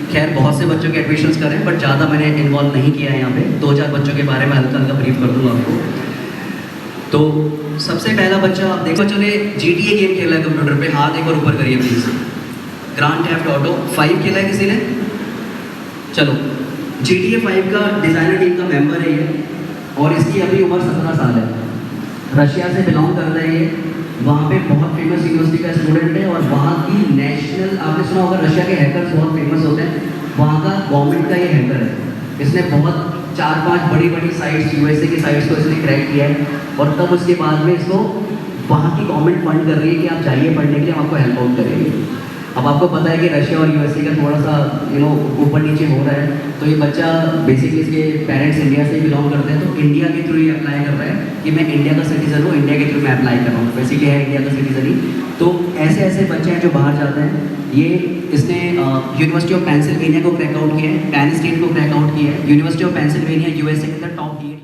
खैर बहुत से बच्चों के एडमिशन्स करें, बट ज़्यादा मैंने इन्वॉल्व नहीं किया है यहाँ पे। 2-4 बच्चों के बारे में हल्का हल्का ब्रीफ कर दूँगा आपको। तो सबसे पहला बच्चा, आप देखो बच्चों ने GTA गेम खेला है कंप्यूटर पे, हाथ एक बार ऊपर करिए प्लीज़। ग्रैंड थेफ्ट ऑटो 5 खेला है किसी ने? चलो, GTA 5 का डिज़ाइनर टीम का मेंबर है ये, और इसकी अभी उम्र 17 साल है। रशिया से बिलोंग करता है ये, वहाँ पे बहुत फेमस यूनिवर्सिटी का स्टूडेंट है, और वहाँ की नेशनल, आपने सुना होगा रशिया के हैकर्स बहुत फेमस होते हैं, वहाँ का गवर्नमेंट का ये हैकर है। इसने बहुत 4-5 बड़ी बड़ी साइट्स, USA की साइट्स को इसने क्रैक किया है, और तब उसके बाद में इसको वहाँ की गवर्नमेंट फंड कर रही है कि आप जाइए पढ़ने के लिए, हम आपको हेल्प आउट करेंगे। अब आपको पता है कि रशिया और USA का थोड़ा सा ऊपर नीचे हो रहा है, तो ये बच्चा बेसिकली इसके पेरेंट्स इंडिया से बिलोंग करते हैं, तो इंडिया के थ्रू ये अप्लाई कर रहा है कि मैं इंडिया का सिटीज़न हूँ, इंडिया के थ्रू मैं अप्लाई कर रहा हूँ, बेसिकली है इंडिया का सिटीज़न ही। तो ऐसे ऐसे बच्चे हैं जो बाहर जाते हैं। ये इसने यूनिवर्सिटी ऑफ पेंसिल्वेनिया को क्रैक आउट किया है, पेन स्टेट को क्रैक आउट किया है, यूनिवर्सिटी ऑफ पेंसिल्वेनिया USA के अंदर टॉप किया।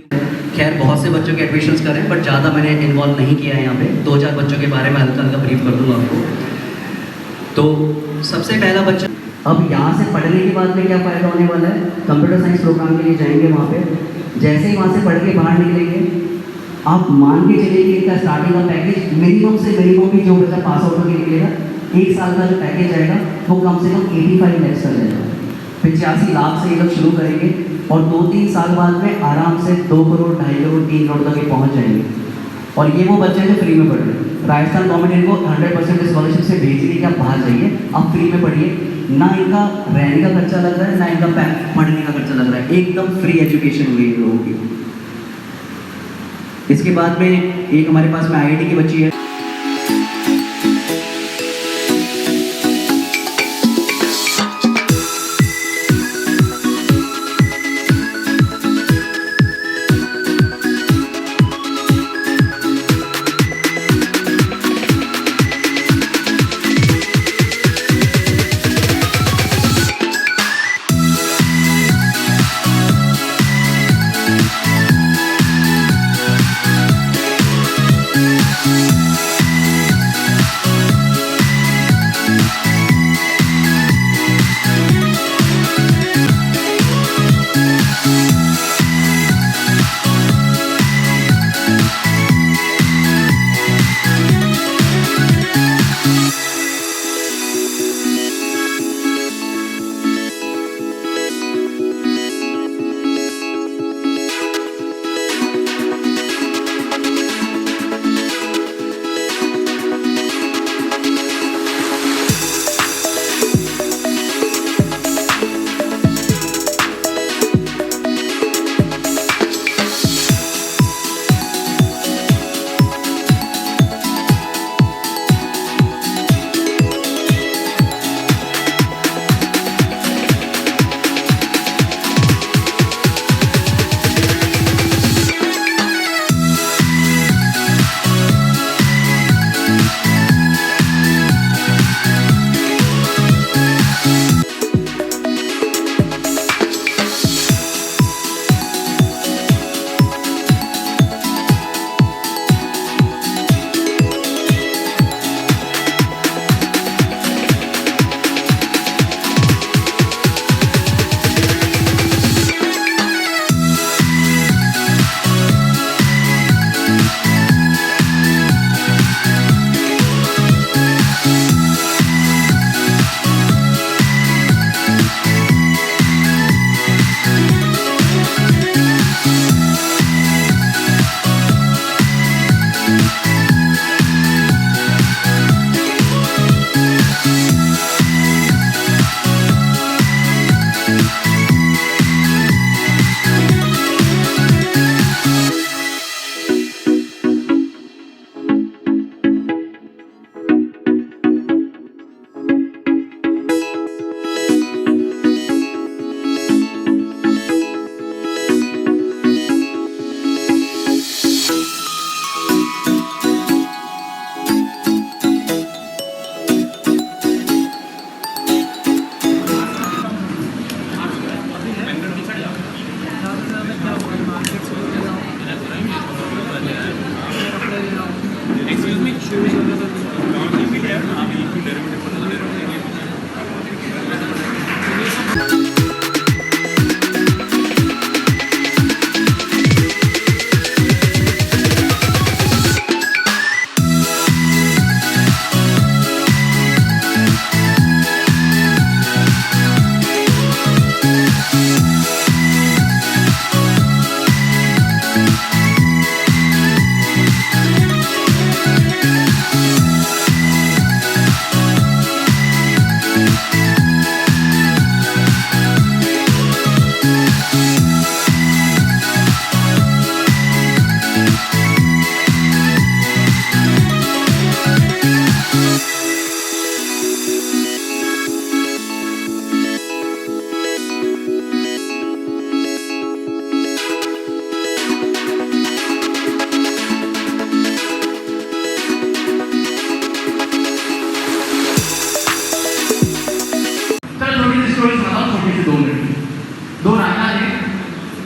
खैर बहुत से बच्चों के एडमिशन्स करें, बट ज़्यादा मैंने इन्वॉल्व नहीं किया है यहाँ पे। 2-4 बच्चों के बारे में हल्का हल्का ब्रीफ कर दूँगा आपको। तो सबसे पहला बच्चा, अब यहाँ से पढ़ने के बाद में क्या फ़ायदा होने वाला है? कंप्यूटर साइंस प्रोग्राम के लिए जाएंगे वहाँ पे, जैसे ही वहाँ से पढ़ के बाहर निकलेंगे, आप मान के चलिए कि इनका स्टार्टिंग का पैकेज मिनिमम से मिनिमम भी जो बच्चा पास आउट होकर निकलेगा, 1 साल का जो पैकेज आएगा वो कम से कम 85 लाख का जाएगा। 85 लाख से ये लोग शुरू करेंगे, और 2-3 साल बाद में आराम से 2 करोड़, 2.5 करोड़, 3 करोड़ तक ये पहुँच जाएंगे। और ये वो बच्चे जो फ्री में पढ़ रहे हैं। राजस्थान गवर्नमेंट इनको 100% स्कॉलरशिप से भेज रही है कि आप बाहर जाइए, आप फ्री में पढ़िए। ना इनका रहने का खर्चा लग रहा है, ना इनका पढ़ने का खर्चा लग रहा है, एकदम फ्री एजुकेशन हुई है लोगों की। इसके बाद में एक हमारे पास में IIT की बच्ची है।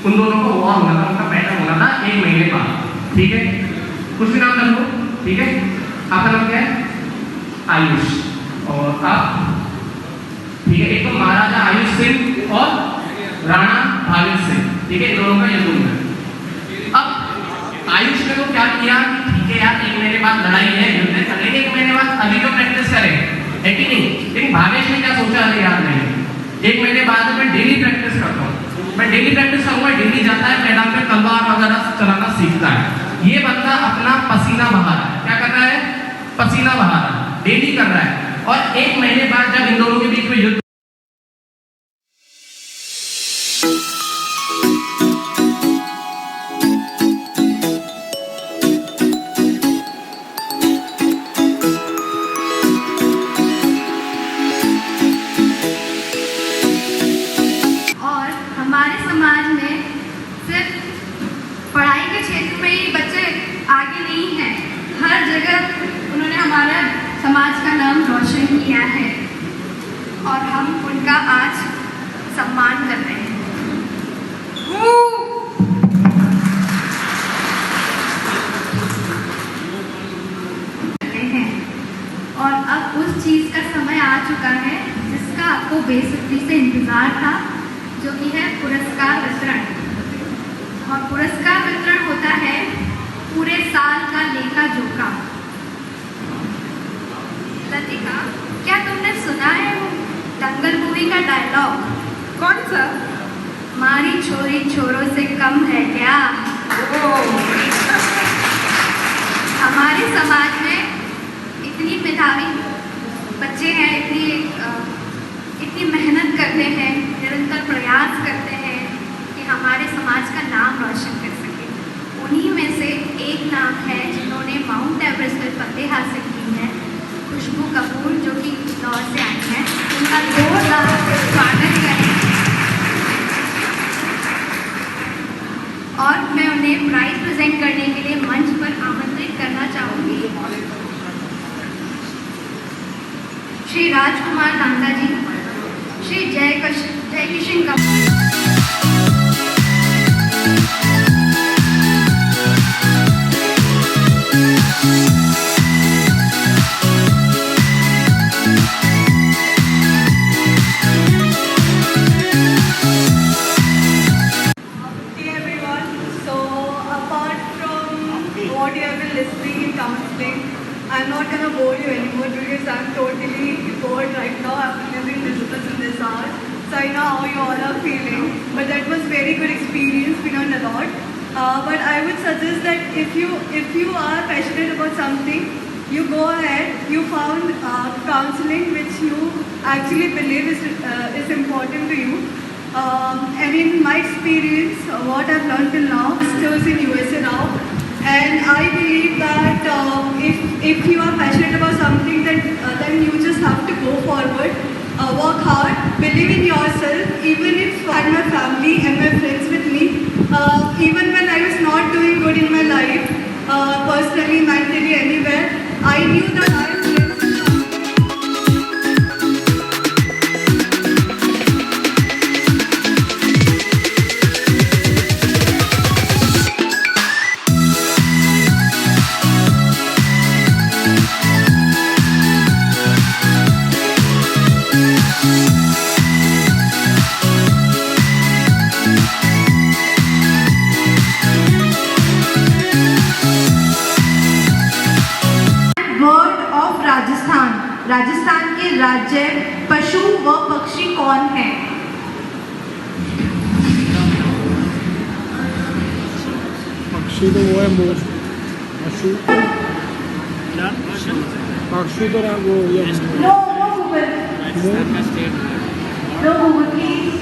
उन दोनों को वॉर होना था, उनका पैदा होना था 1 महीने बाद, ठीक है। कुछ भी नाम रखो, ठीक है। आपका नाम क्या है? आयुष। और आप, ठीक है। एक तो महाराजा आयुष सिंह और राणा भाविन सिंह, ठीक है, इन दोनों का युद्ध हुआ। अब आयुष ने तो क्या किया, ठीक है यार 1 महीने बाद लड़ाई है, युद्ध है, चलेंगे 1 महीने बाद अभी तो प्रैक्टिस करें, है कि नहीं। लेकिन भावेश ने क्या सोचा, अरे यार नहीं, 1 महीने बाद मैं डेली प्रैक्टिस करता हूँ, मैं डेली प्रैक्टिस करूंगा, डेली जाता है मैदान में तलवार वगैरह चलाना सीखता है। ये बंदा अपना पसीना बहा रहा है, क्या कर रहा है, पसीना बहा रहा है, डेली कर रहा है। और 1 महीने बाद जब इन दोनों के बीच में युद्ध, और हमारे समाज में सिर्फ पढ़ाई के क्षेत्र में ही बच्चे आगे नहीं हैं, हर जगह उन्होंने हमारा समाज का नाम रोशन किया है और हम उनका आज सम्मान कर रहे हैं। और अब उस चीज़ का समय आ चुका है जिसका आपको बेसब्री से इंतज़ार था, जो कि है पुरस्कार वितरण। और पुरस्कार वितरण होता है पूरे साल का लेखा जोखा। लतिका, क्या तुमने सुना है वो दंगल मूवी का डायलॉग? कौन सा? मारी छोरी छोरों से कम है क्या? हमारे समाज में इतनी मेधावी बच्चे हैं, इतनी मेहनत करते हैं, निरंतर प्रयास करते हैं कि हमारे समाज का नाम रोशन कर सके। उन्हीं में से एक नाम है जिन्होंने माउंट एवरेस्ट पर फतेह हासिल की है, खुशबू कपूर, जो कि इंदौर से आई हैं। उनका जोरदार स्वागत करें और मैं उन्हें प्राइज प्रेजेंट करने के लिए मंच पर आमंत्रित करना चाहूँगी। श्री राजकुमार नांदा जी, Shri Jaikishan Kapoor. Hey everyone, so apart from what you have been listening in counseling, I'm not going to bore you anymore because I'm totally bored right now after living this in this hour. So I know how you all are feeling, but that was very good experience. We learned a lot. But I would suggest that if you are passionate about something, you go ahead. You found counseling which you actually believe is important to you. And in my experience, what I've learned till now, masters in USA now, and I believe that if you are passionate about something, then you just have to go forward, work hard, believe in yourself. Even if I had my family and my friends with me, even when I was not doing good in my life, personally, mentally, anywhere, I knew that I was ready for something. Rajasthan के राज्य पशु व पक्षी कौन है? पक्षी तो वो है मोर, पशु पक्षी तो वो ये no Google, no Google please.